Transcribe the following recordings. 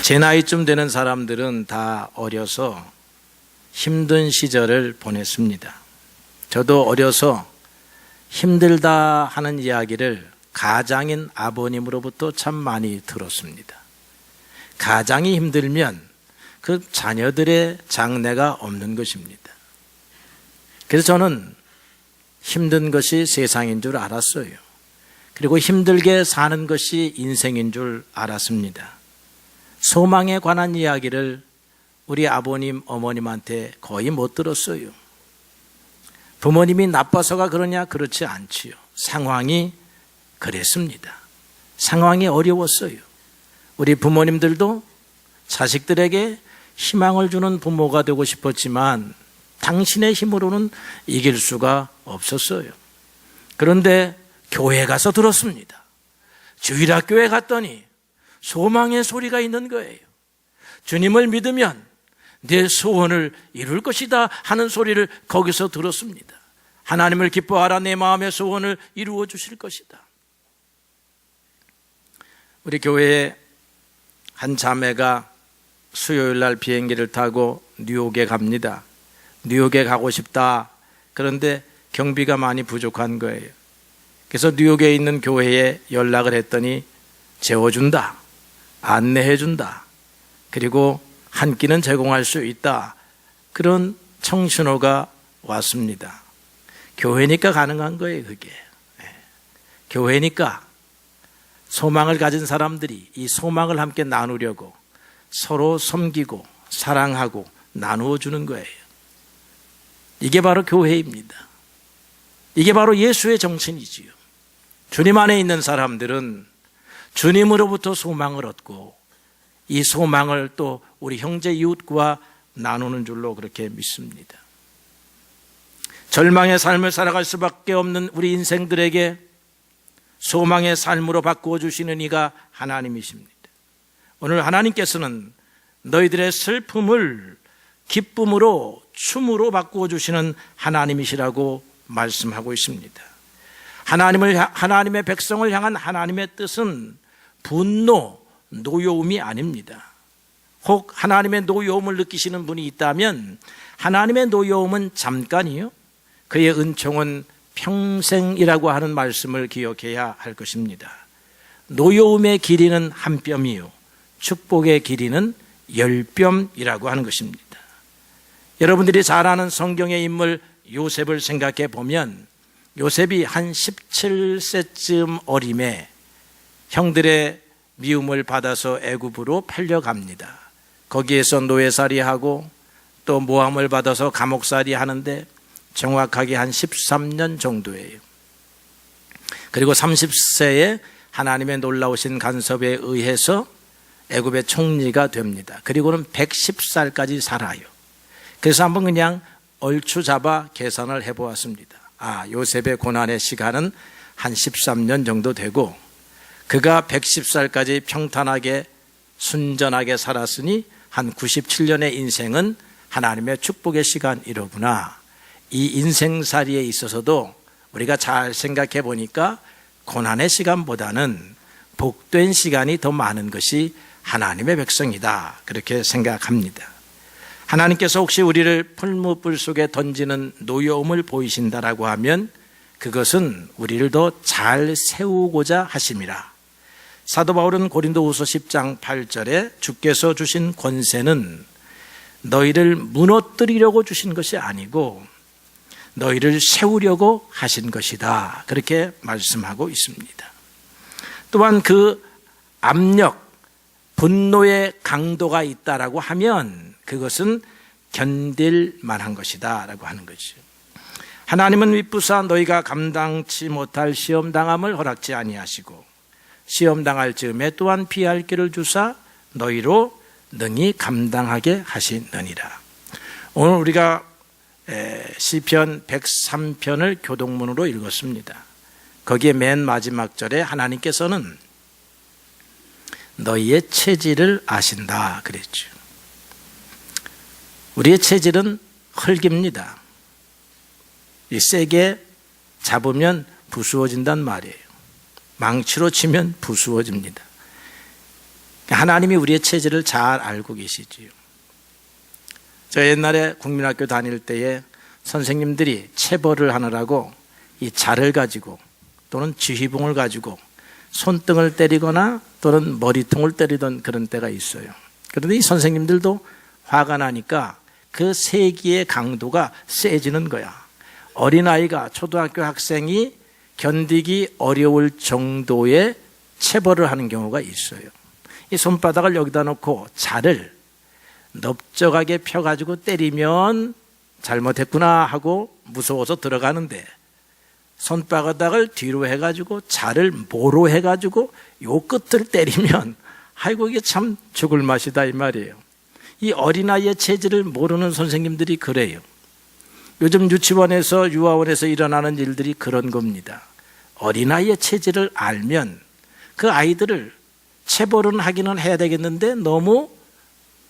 제 나이쯤 되는 사람들은 다 어려서 힘든 시절을 보냈습니다. 저도 어려서 힘들다 하는 이야기를 가장인 아버님으로부터 참 많이 들었습니다. 가장이 힘들면 그 자녀들의 장래가 없는 것입니다. 그래서 저는 힘든 것이 세상인 줄 알았어요. 그리고 힘들게 사는 것이 인생인 줄 알았습니다. 소망에 관한 이야기를 우리 아버님, 어머님한테 거의 못 들었어요. 부모님이 나빠서가 그러냐? 그렇지 않지요. 상황이 그랬습니다. 상황이 어려웠어요. 우리 부모님들도 자식들에게 희망을 주는 부모가 되고 싶었지만 당신의 힘으로는 이길 수가 없었어요. 그런데 교회에 가서 들었습니다. 주일학교에 갔더니 소망의 소리가 있는 거예요. 주님을 믿으면 내 소원을 이룰 것이다 하는 소리를 거기서 들었습니다. 하나님을 기뻐하라, 내 마음의 소원을 이루어 주실 것이다. 우리 교회에 한 자매가 수요일 날 비행기를 타고 뉴욕에 갑니다. 뉴욕에 가고 싶다. 그런데 경비가 많이 부족한 거예요. 그래서 뉴욕에 있는 교회에 연락을 했더니 재워준다, 안내해준다, 그리고 한 끼는 제공할 수 있다. 그런 청신호가 왔습니다. 교회니까 가능한 거예요, 그게. 교회니까 소망을 가진 사람들이 이 소망을 함께 나누려고 서로 섬기고 사랑하고 나누어 주는 거예요. 이게 바로 교회입니다. 이게 바로 예수의 정신이지요. 주님 안에 있는 사람들은 주님으로부터 소망을 얻고 이 소망을 또 우리 형제 이웃과 나누는 줄로 그렇게 믿습니다. 절망의 삶을 살아갈 수밖에 없는 우리 인생들에게 소망의 삶으로 바꾸어 주시는 이가 하나님이십니다. 오늘 하나님께서는 너희들의 슬픔을 기쁨으로 춤으로 바꾸어 주시는 하나님이시라고 말씀하고 있습니다. 하나님의 백성을 향한 하나님의 뜻은 분노, 노여움이 아닙니다. 혹 하나님의 노여움을 느끼시는 분이 있다면 하나님의 노여움은 잠깐이요, 그의 은총은 평생이라고 하는 말씀을 기억해야 할 것입니다. 노여움의 길이는 한 뼘이요, 축복의 길이는 10뼘이라고 하는 것입니다. 여러분들이 잘 아는 성경의 인물 요셉을 생각해 보면 요셉이 한 17세쯤 어림에 형들의 미움을 받아서 애굽으로 팔려갑니다. 거기에서 노예살이하고 또 모함을 받아서 감옥살이 하는데 정확하게 한 13년 정도예요. 그리고 30세에 하나님의 놀라우신 간섭에 의해서 애굽의 총리가 됩니다. 그리고는 110살까지 살아요. 그래서 한번 그냥 얼추 잡아 계산을 해보았습니다. 요셉의 고난의 시간은 한 13년 정도 되고 그가 110살까지 평탄하게 순전하게 살았으니 한 97년의 인생은 하나님의 축복의 시간이로구나. 이 인생살이에 있어서도 우리가 잘 생각해 보니까 고난의 시간보다는 복된 시간이 더 많은 것이 하나님의 백성이다, 그렇게 생각합니다. 하나님께서 혹시 우리를 풀무불 속에 던지는 노여움을 보이신다라고 하면 그것은 우리를 더 잘 세우고자 하심이라. 사도 바울은 고린도후서 10장 8절에 주께서 주신 권세는 너희를 무너뜨리려고 주신 것이 아니고 너희를 세우려고 하신 것이다, 그렇게 말씀하고 있습니다. 또한 그 압력, 분노의 강도가 있다라고 하면 그것은 견딜 만한 것이다 라고 하는 거죠. 하나님은 윗부사 너희가 감당치 못할 시험당함을 허락지 아니하시고 시험당할 즈음에 또한 피할 길을 주사 너희로 능히 감당하게 하시느니라. 오늘 우리가 시편 103편을 교동문으로 읽었습니다. 거기에 맨 마지막 절에 하나님께서는 너희의 체질을 아신다 그랬죠. 우리의 체질은 흙입니다. 이 세게 잡으면 부수어진단 말이에요. 망치로 치면 부수어집니다. 하나님이 우리의 체질을 잘 알고 계시지요. 제가 옛날에 국민학교 다닐 때에 선생님들이 체벌을 하느라고 이 자를 가지고 또는 지휘봉을 가지고 손등을 때리거나 또는 머리통을 때리던 그런 때가 있어요. 그런데 이 선생님들도 화가 나니까 그 세기의 강도가 세지는 거야. 어린아이가, 초등학교 학생이 견디기 어려울 정도의 체벌을 하는 경우가 있어요. 이 손바닥을 여기다 놓고 자를 넓적하게 펴가지고 때리면 잘못했구나 하고 무서워서 들어가는데, 손바닥을 뒤로 해가지고 자를 모로 해가지고 요 끝을 때리면 아이고 이게 참 죽을 맛이다 이 말이에요. 이 어린아이의 체질을 모르는 선생님들이 그래요. 요즘 유치원에서 유아원에서 일어나는 일들이 그런 겁니다. 어린아이의 체질을 알면 그 아이들을 체벌은 하기는 해야 되겠는데 너무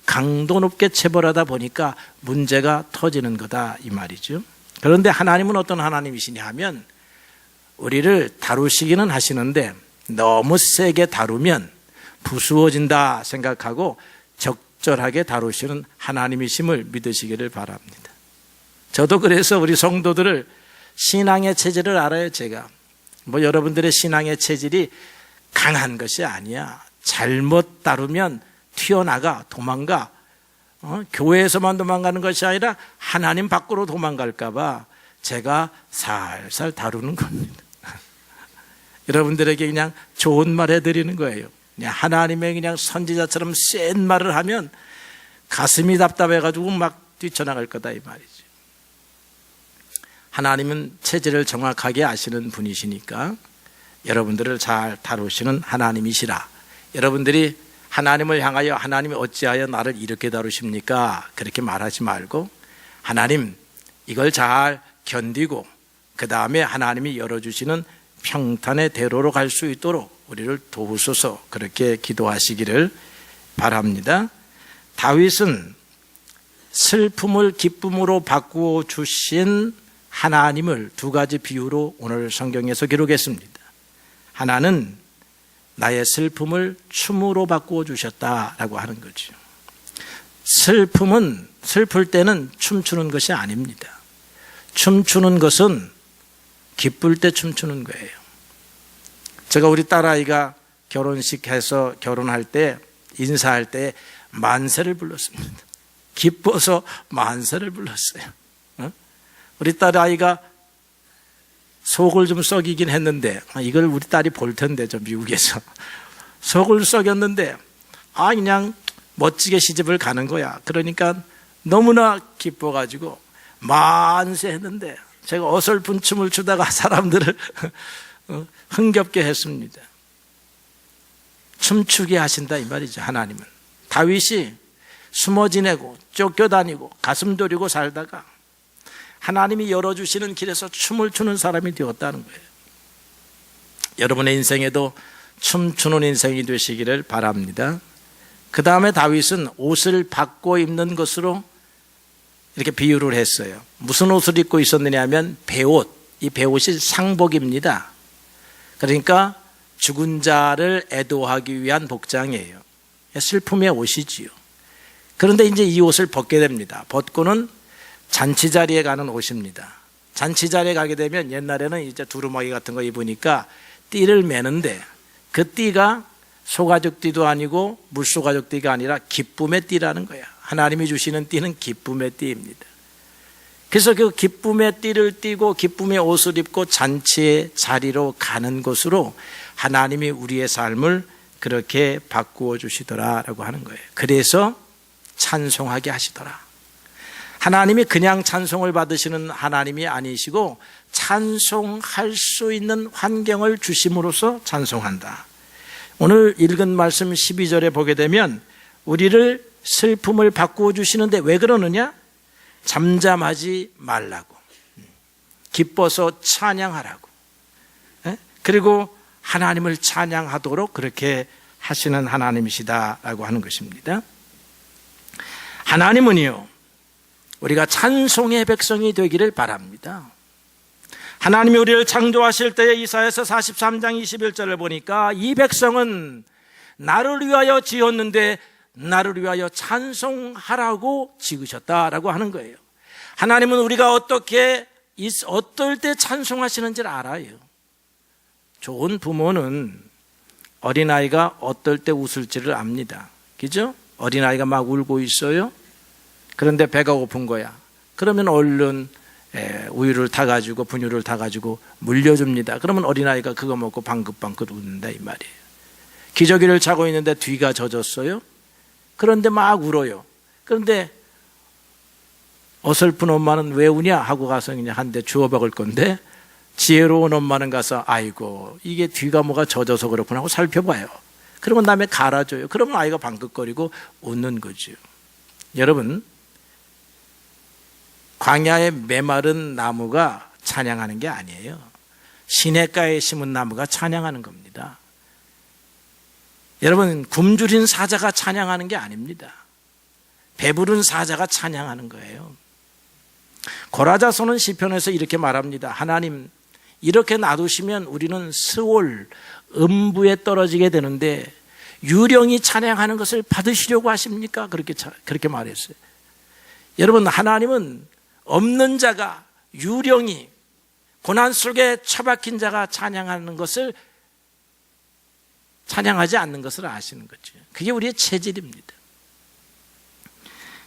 강도 높게 체벌하다 보니까 문제가 터지는 거다 이 말이죠. 그런데 하나님은 어떤 하나님이시냐 하면 우리를 다루시기는 하시는데 너무 세게 다루면 부수어진다 생각하고 적절하게 다루시는 하나님이심을 믿으시기를 바랍니다. 저도 그래서 우리 성도들을 신앙의 체질을 알아요. 제가 여러분들의 신앙의 체질이 강한 것이 아니야. 잘못 다루면 튀어나가, 도망가. 교회에서만 도망가는 것이 아니라 하나님 밖으로 도망갈까 봐 제가 살살 다루는 겁니다. 여러분들에게 그냥 좋은 말 해드리는 거예요. 그냥 하나님의 그냥 선지자처럼 센 말을 하면 가슴이 답답해가지고 막 뛰쳐나갈 거다 이 말이죠. 하나님은 체질을 정확하게 아시는 분이시니까 여러분들을 잘 다루시는 하나님이시라. 여러분들이 하나님을 향하여 하나님이 어찌하여 나를 이렇게 다루십니까? 그렇게 말하지 말고 하나님 이걸 잘 견디고 그 다음에 하나님이 열어주시는 평탄의 대로로 갈 수 있도록 우리를 도우소서, 그렇게 기도하시기를 바랍니다. 다윗은 슬픔을 기쁨으로 바꾸어 주신 하나님을 두 가지 비유로 오늘 성경에서 기록했습니다. 하나는 나의 슬픔을 춤으로 바꾸어 주셨다라고 하는 거죠. 슬픔은 슬플 때는 춤추는 것이 아닙니다. 춤추는 것은 기쁠 때 춤추는 거예요. 제가 우리 딸아이가 결혼식 해서 결혼할 때 인사할 때 만세를 불렀습니다. 기뻐서 만세를 불렀어요. 우리 딸아이가 속을 좀 썩이긴 했는데 이걸 우리 딸이 볼 텐데 저 미국에서 속을 썩였는데 그냥 멋지게 시집을 가는 거야. 그러니까 너무나 기뻐가지고 만세 했는데 제가 어설픈 춤을 추다가 사람들을 흥겹게 했습니다. 춤추게 하신다 이 말이죠. 하나님은. 다윗이 숨어 지내고 쫓겨다니고 가슴 졸이고 살다가 하나님이 열어주시는 길에서 춤을 추는 사람이 되었다는 거예요. 여러분의 인생에도 춤추는 인생이 되시기를 바랍니다. 그 다음에 다윗은 옷을 바꿔 입는 것으로 이렇게 비유를 했어요. 무슨 옷을 입고 있었느냐 하면 배옷, 이 배옷이 상복입니다. 그러니까 죽은 자를 애도하기 위한 복장이에요. 슬픔의 옷이지요. 그런데 이제 이 옷을 벗게 됩니다. 벗고는 잔치 자리에 가는 옷입니다. 잔치 자리에 가게 되면 옛날에는 이제 두루마기 같은 거 입으니까 띠를 매는데 그 띠가 소가죽 띠도 아니고 물소가죽 띠가 아니라 기쁨의 띠라는 거야. 하나님이 주시는 띠는 기쁨의 띠입니다. 그래서 그 기쁨의 띠를 띠고 기쁨의 옷을 입고 잔치의 자리로 가는 것으로 하나님이 우리의 삶을 그렇게 바꾸어 주시더라라고 하는 거예요. 그래서 찬송하게 하시더라. 하나님이 그냥 찬송을 받으시는 하나님이 아니시고 찬송할 수 있는 환경을 주심으로써 찬송한다. 오늘 읽은 말씀 12절에 보게 되면 우리를 슬픔을 바꾸어 주시는데 왜 그러느냐? 잠잠하지 말라고, 기뻐서 찬양하라고, 그리고 하나님을 찬양하도록 그렇게 하시는 하나님이시다라고 하는 것입니다. 하나님은요, 우리가 찬송의 백성이 되기를 바랍니다. 하나님이 우리를 창조하실 때에 이사야서 43장 21절을 보니까 이 백성은 나를 위하여 지었는데 나를 위하여 찬송하라고 지으셨다라고 하는 거예요. 하나님은 우리가 어떨 때 찬송하시는지를 알아요. 좋은 부모는 어린아이가 어떨 때 웃을지를 압니다. 그죠? 어린아이가 막 울고 있어요. 그런데 배가 고픈 거야. 그러면 얼른 우유를 타가지고 분유를 타가지고 물려줍니다. 그러면 어린아이가 그거 먹고 방긋방긋 웃는다 이 말이에요. 기저귀를 차고 있는데 뒤가 젖었어요. 그런데 막 울어요. 그런데 어설픈 엄마는 왜 우냐 하고 가서 그냥 한 대 주워 박을 건데, 지혜로운 엄마는 가서 아이고 이게 뒤가 뭐가 젖어서 그렇구나 하고 살펴봐요. 그러면 다음에 갈아줘요. 그러면 아이가 방긋거리고 웃는 거죠. 여러분, 광야에 메마른 나무가 찬양하는 게 아니에요. 시냇가에 심은 나무가 찬양하는 겁니다. 여러분, 굶주린 사자가 찬양하는 게 아닙니다. 배부른 사자가 찬양하는 거예요. 고라자서는 시편에서 이렇게 말합니다. 하나님, 이렇게 놔두시면 우리는 스올 음부에 떨어지게 되는데 유령이 찬양하는 것을 받으시려고 하십니까? 그렇게 말했어요. 여러분, 하나님은 없는 자가, 유령이, 고난 속에 처박힌 자가 찬양하는 것을 찬양하지 않는 것을 아시는 거죠. 그게 우리의 체질입니다.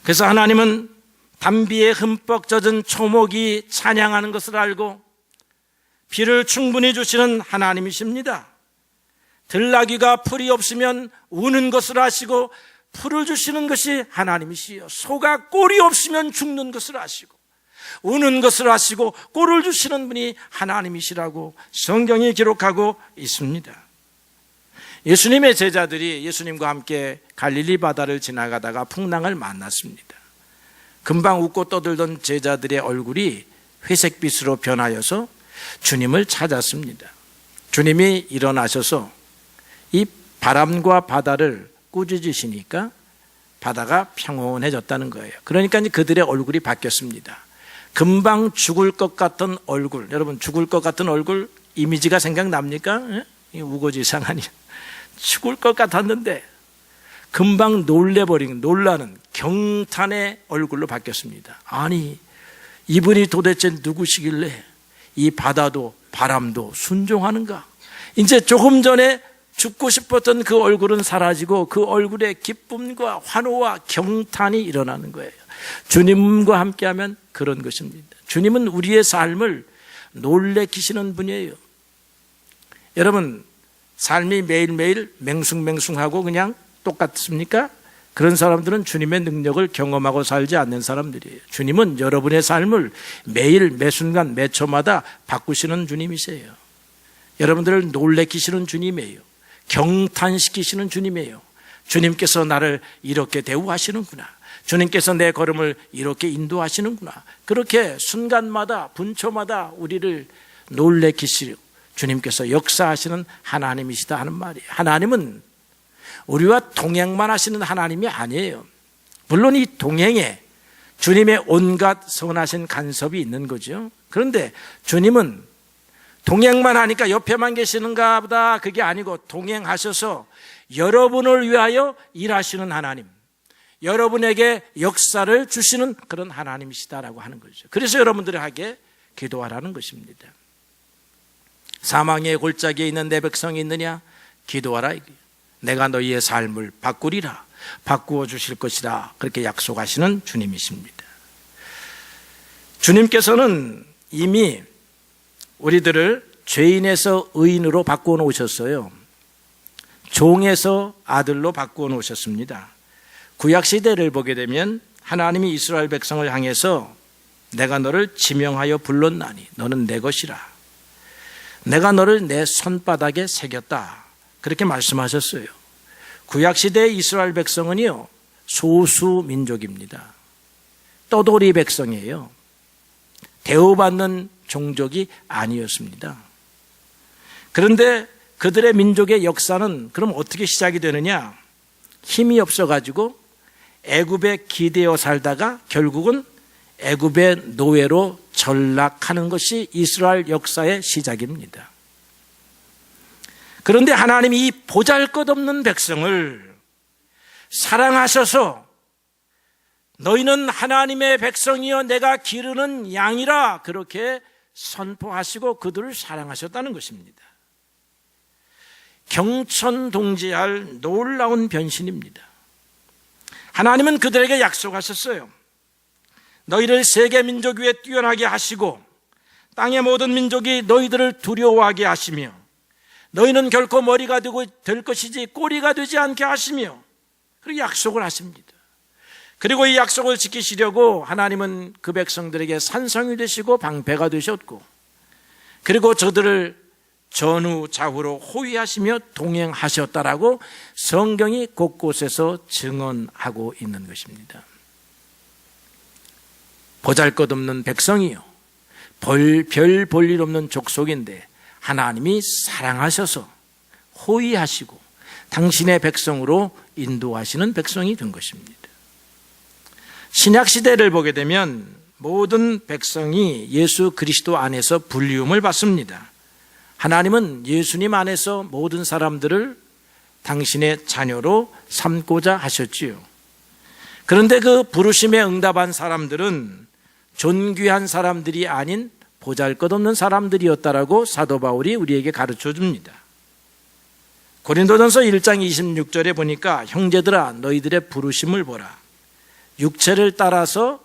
그래서 하나님은 단비에 흠뻑 젖은 초목이 찬양하는 것을 알고 비를 충분히 주시는 하나님이십니다. 들나귀가 풀이 없으면 우는 것을 아시고 풀을 주시는 것이 하나님이시요, 소가 꼴이 없으면 죽는 것을 아시고 우는 것을 아시고 꼴을 주시는 분이 하나님이시라고 성경이 기록하고 있습니다. 예수님의 제자들이 예수님과 함께 갈릴리 바다를 지나가다가 풍랑을 만났습니다. 금방 웃고 떠들던 제자들의 얼굴이 회색빛으로 변하여서 주님을 찾았습니다. 주님이 일어나셔서 이 바람과 바다를 꾸짖으시니까 바다가 평온해졌다는 거예요. 그러니까 그들의 얼굴이 바뀌었습니다. 금방 죽을 것 같던 얼굴, 여러분 죽을 것 같은 얼굴 이미지가 생각납니까? 우거지상하니 죽을 것 같았는데 금방 놀라는 경탄의 얼굴로 바뀌었습니다. 아니, 이분이 도대체 누구시길래 이 바다도 바람도 순종하는가? 이제 조금 전에 죽고 싶었던 그 얼굴은 사라지고 그 얼굴에 기쁨과 환호와 경탄이 일어나는 거예요. 주님과 함께하면 그런 것입니다. 주님은 우리의 삶을 놀래키시는 분이에요. 여러분, 삶이 매일매일 맹숭맹숭하고 그냥 똑같습니까? 그런 사람들은 주님의 능력을 경험하고 살지 않는 사람들이에요. 주님은 여러분의 삶을 매일 매순간 매초마다 바꾸시는 주님이세요. 여러분들을 놀래키시는 주님이에요. 경탄시키시는 주님이에요. 주님께서 나를 이렇게 대우하시는구나. 주님께서 내 걸음을 이렇게 인도하시는구나. 그렇게 순간마다 분초마다 우리를 놀래키시고 주님께서 역사하시는 하나님이시다 하는 말이에요. 하나님은 우리와 동행만 하시는 하나님이 아니에요. 물론 이 동행에 주님의 온갖 선하신 간섭이 있는 거죠. 그런데 주님은 동행만 하니까 옆에만 계시는가 보다, 그게 아니고 동행하셔서 여러분을 위하여 일하시는 하나님, 여러분에게 역사를 주시는 그런 하나님이시다라고 하는 거죠. 그래서 여러분들에게 기도하라는 것입니다. 사망의 골짜기에 있는 내 백성이 있느냐? 기도하라. 내가 너희의 삶을 바꾸리라. 바꾸어 주실 것이라. 그렇게 약속하시는 주님이십니다. 주님께서는 이미 우리들을 죄인에서 의인으로 바꾸어 놓으셨어요. 종에서 아들로 바꾸어 놓으셨습니다. 구약시대를 보게 되면 하나님이 이스라엘 백성을 향해서 내가 너를 지명하여 불렀나니 너는 내 것이라. 내가 너를 내 손바닥에 새겼다. 그렇게 말씀하셨어요. 구약시대의 이스라엘 백성은요, 소수 민족입니다. 떠돌이 백성이에요. 대우받는 종족이 아니었습니다. 그런데 그들의 민족의 역사는 그럼 어떻게 시작이 되느냐? 힘이 없어가지고 애굽에 기대어 살다가 결국은 애굽의 노예로 전락하는 것이 이스라엘 역사의 시작입니다. 그런데 하나님이 이 보잘것없는 백성을 사랑하셔서 너희는 하나님의 백성이여 내가 기르는 양이라 그렇게 선포하시고 그들을 사랑하셨다는 것입니다. 경천동지할 놀라운 변신입니다. 하나님은 그들에게 약속하셨어요. 너희를 세계 민족 위에 뛰어나게 하시고 땅의 모든 민족이 너희들을 두려워하게 하시며 너희는 결코 머리가 될 것이지 꼬리가 되지 않게 하시며 그렇게 약속을 하십니다. 그리고 이 약속을 지키시려고 하나님은 그 백성들에게 산성이 되시고 방패가 되셨고 그리고 저들을 전후 좌우로 호위하시며 동행하셨다라고 성경이 곳곳에서 증언하고 있는 것입니다. 보잘것없는 백성이요 별 볼 일 없는 족속인데 하나님이 사랑하셔서 호위하시고 당신의 백성으로 인도하시는 백성이 된 것입니다. 신약 시대를 보게 되면 모든 백성이 예수 그리스도 안에서 불리움을 받습니다. 하나님은 예수님 안에서 모든 사람들을 당신의 자녀로 삼고자 하셨지요. 그런데 그 부르심에 응답한 사람들은 존귀한 사람들이 아닌 보잘것없는 사람들이었다라고 사도 바울이 우리에게 가르쳐 줍니다. 고린도전서 1장 26절에 보니까 형제들아 너희들의 부르심을 보라. 육체를 따라서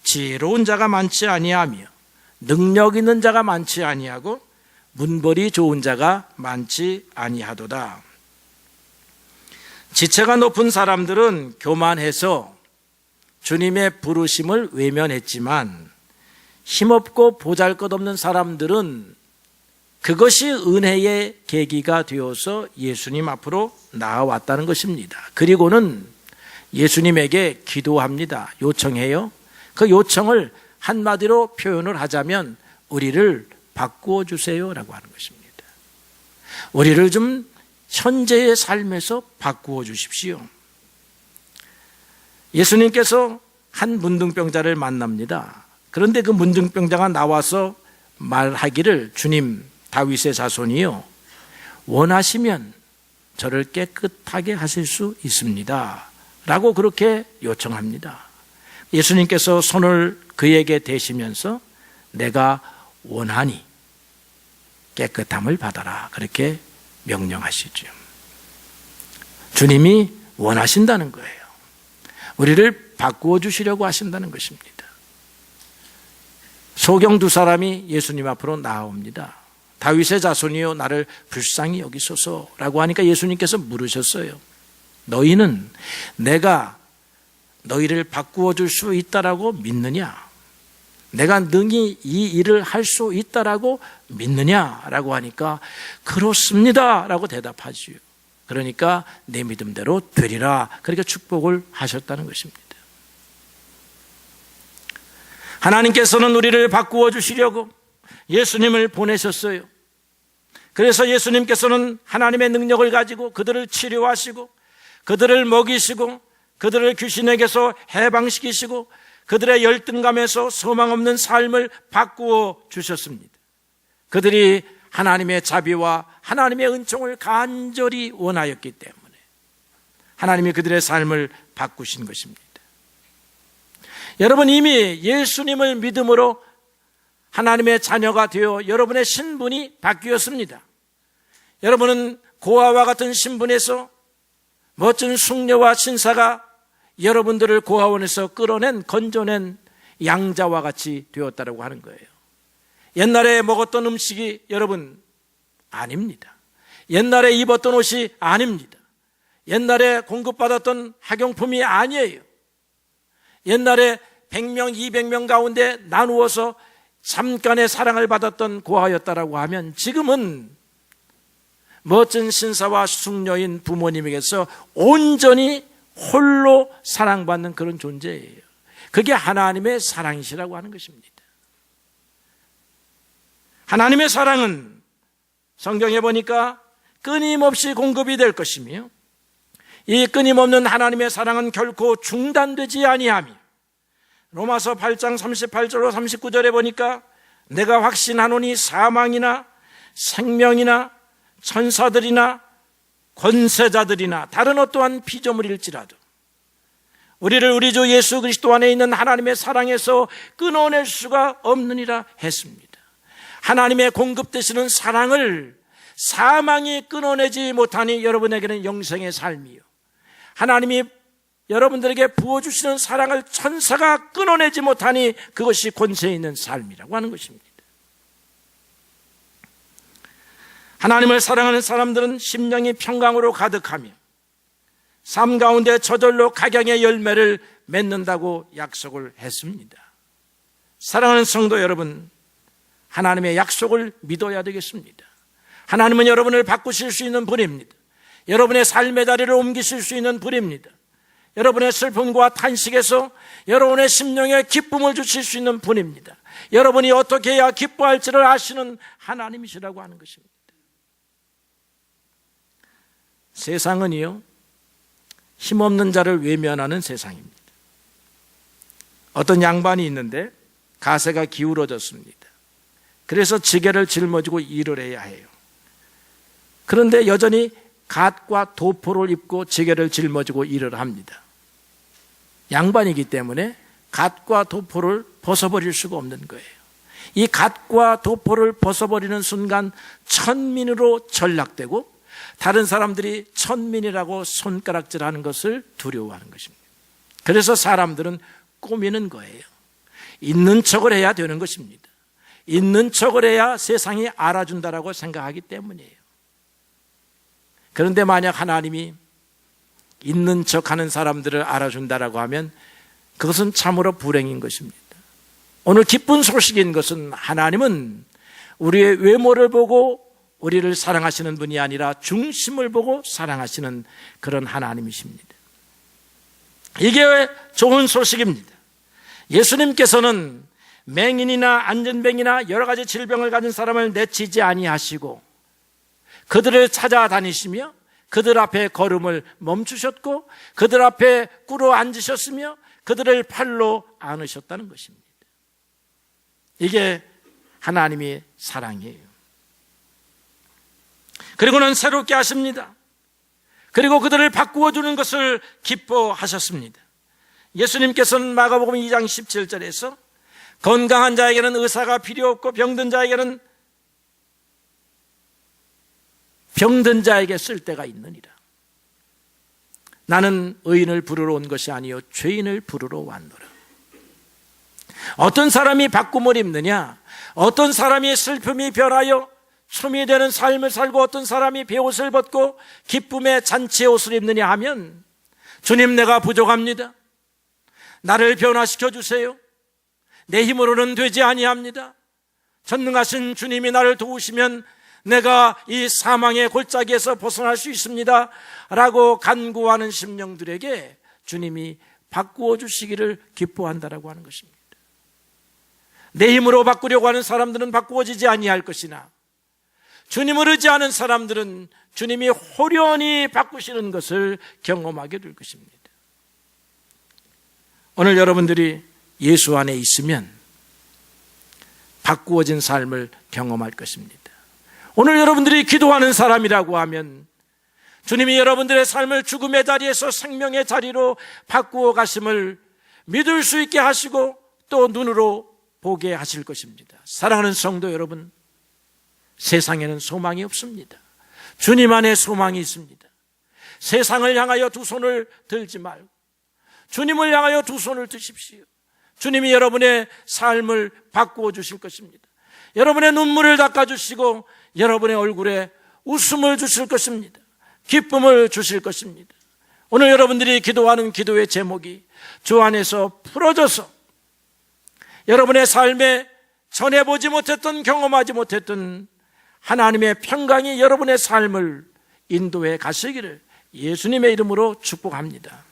지혜로운 자가 많지 아니하며 능력 있는 자가 많지 아니하고 문벌이 좋은 자가 많지 아니하도다. 지체가 높은 사람들은 교만해서 주님의 부르심을 외면했지만 힘없고 보잘것없는 사람들은 그것이 은혜의 계기가 되어서 예수님 앞으로 나아왔다는 것입니다. 그리고는 예수님에게 기도합니다. 요청해요. 그 요청을 한마디로 표현을 하자면 우리를 바꾸어 주세요라고 하는 것입니다. 우리를 좀 현재의 삶에서 바꾸어 주십시오. 예수님께서 한 문둥병자를 만납니다. 그런데 그 문둥병자가 나와서 말하기를 주님 다윗의 자손이요 원하시면 저를 깨끗하게 하실 수 있습니다 라고 그렇게 요청합니다. 예수님께서 손을 그에게 대시면서 내가 원하니 깨끗함을 받아라 그렇게 명령하시죠. 주님이 원하신다는 거예요. 우리를 바꾸어 주시려고 하신다는 것입니다. 소경 두 사람이 예수님 앞으로 나옵니다. 다윗의 자손이요 나를 불쌍히 여기소서라고 하니까 예수님께서 물으셨어요. 너희는 내가 너희를 바꾸어 줄 수 있다라고 믿느냐? 내가 능히 이 일을 할 수 있다라고 믿느냐라고 하니까 그렇습니다라고 대답하지요. 그러니까 내 믿음대로 되리라 그렇게 축복을 하셨다는 것입니다. 하나님께서는 우리를 바꾸어 주시려고 예수님을 보내셨어요. 그래서 예수님께서는 하나님의 능력을 가지고 그들을 치료하시고 그들을 먹이시고 그들을 귀신에게서 해방시키시고 그들의 열등감에서 소망 없는 삶을 바꾸어 주셨습니다. 그들이 하나님의 자비와 하나님의 은총을 간절히 원하였기 때문에 하나님이 그들의 삶을 바꾸신 것입니다. 여러분 이미 예수님을 믿음으로 하나님의 자녀가 되어 여러분의 신분이 바뀌었습니다. 여러분은 고아와 같은 신분에서 멋진 숙녀와 신사가 여러분들을 고아원에서 끌어낸 건져낸 양자와 같이 되었다고 하는 거예요. 옛날에 먹었던 음식이 여러분 아닙니다. 옛날에 입었던 옷이 아닙니다. 옛날에 공급받았던 학용품이 아니에요. 옛날에 100명, 200명 가운데 나누어서 잠깐의 사랑을 받았던 고아였다라고 하면 지금은 멋진 신사와 숙녀인 부모님에게서 온전히 홀로 사랑받는 그런 존재예요. 그게 하나님의 사랑이시라고 하는 것입니다. 하나님의 사랑은 성경에 보니까 끊임없이 공급이 될 것이며 이 끊임없는 하나님의 사랑은 결코 중단되지 아니하며 로마서 8장 38절로 39절에 보니까 내가 확신하노니 사망이나 생명이나 천사들이나 권세자들이나 다른 어떠한 피조물일지라도 우리를 우리 주 예수 그리스도 안에 있는 하나님의 사랑에서 끊어낼 수가 없느니라 했습니다. 하나님의 공급되시는 사랑을 사망이 끊어내지 못하니 여러분에게는 영생의 삶이요, 하나님이 여러분들에게 부어주시는 사랑을 천사가 끊어내지 못하니 그것이 권세 있는 삶이라고 하는 것입니다. 하나님을 사랑하는 사람들은 심령이 평강으로 가득하며 삶 가운데 저절로 각양의 열매를 맺는다고 약속을 했습니다. 사랑하는 성도 여러분, 하나님의 약속을 믿어야 되겠습니다. 하나님은 여러분을 바꾸실 수 있는 분입니다. 여러분의 삶의 자리를 옮기실 수 있는 분입니다. 여러분의 슬픔과 탄식에서 여러분의 심령에 기쁨을 주실 수 있는 분입니다. 여러분이 어떻게 해야 기뻐할지를 아시는 하나님이시라고 하는 것입니다. 세상은요, 힘없는 자를 외면하는 세상입니다. 어떤 양반이 있는데 가세가 기울어졌습니다. 그래서 지게를 짊어지고 일을 해야 해요. 그런데 여전히 갓과 도포를 입고 지게를 짊어지고 일을 합니다. 양반이기 때문에 갓과 도포를 벗어버릴 수가 없는 거예요. 이 갓과 도포를 벗어버리는 순간 천민으로 전락되고 다른 사람들이 천민이라고 손가락질하는 것을 두려워하는 것입니다. 그래서 사람들은 꾸미는 거예요. 있는 척을 해야 되는 것입니다. 있는 척을 해야 세상이 알아준다라고 생각하기 때문이에요. 그런데 만약 하나님이 있는 척하는 사람들을 알아준다라고 하면 그것은 참으로 불행인 것입니다. 오늘 기쁜 소식인 것은 하나님은 우리의 외모를 보고 우리를 사랑하시는 분이 아니라 중심을 보고 사랑하시는 그런 하나님이십니다. 이게 좋은 소식입니다. 예수님께서는 맹인이나 안전병이나 여러 가지 질병을 가진 사람을 내치지 아니하시고 그들을 찾아다니시며 그들 앞에 걸음을 멈추셨고 그들 앞에 꿇어 앉으셨으며 그들을 팔로 안으셨다는 것입니다. 이게 하나님의 사랑이에요. 그리고는 새롭게 하십니다. 그리고 그들을 바꾸어 주는 것을 기뻐하셨습니다. 예수님께서는 마가복음 2장 17절에서 건강한 자에게는 의사가 필요 없고 병든 자에게 쓸 데가 있느니라. 나는 의인을 부르러 온 것이 아니요 죄인을 부르러 왔노라. 어떤 사람이 바꿈을 입느냐, 어떤 사람이 슬픔이 변하여 춤이 되는 삶을 살고 어떤 사람이 베옷을 벗고 기쁨의 잔치의 옷을 입느냐 하면, 주님 내가 부족합니다. 나를 변화시켜 주세요. 내 힘으로는 되지 아니합니다. 전능하신 주님이 나를 도우시면 내가 이 사망의 골짜기에서 벗어날 수 있습니다 라고 간구하는 심령들에게 주님이 바꾸어 주시기를 기뻐한다라고 하는 것입니다. 내 힘으로 바꾸려고 하는 사람들은 바꾸어지지 아니할 것이나 주님을 의지하는 사람들은 주님이 호련히 바꾸시는 것을 경험하게 될 것입니다. 오늘 여러분들이 예수 안에 있으면 바꾸어진 삶을 경험할 것입니다. 오늘 여러분들이 기도하는 사람이라고 하면 주님이 여러분들의 삶을 죽음의 자리에서 생명의 자리로 바꾸어 가심을 믿을 수 있게 하시고 또 눈으로 보게 하실 것입니다. 사랑하는 성도 여러분, 세상에는 소망이 없습니다. 주님 안에 소망이 있습니다. 세상을 향하여 두 손을 들지 말고 주님을 향하여 두 손을 드십시오. 주님이 여러분의 삶을 바꾸어 주실 것입니다. 여러분의 눈물을 닦아주시고 여러분의 얼굴에 웃음을 주실 것입니다. 기쁨을 주실 것입니다. 오늘 여러분들이 기도하는 기도의 제목이 주 안에서 풀어져서 여러분의 삶에 전해보지 못했던, 경험하지 못했던 하나님의 평강이 여러분의 삶을 인도해 가시기를 예수님의 이름으로 축복합니다.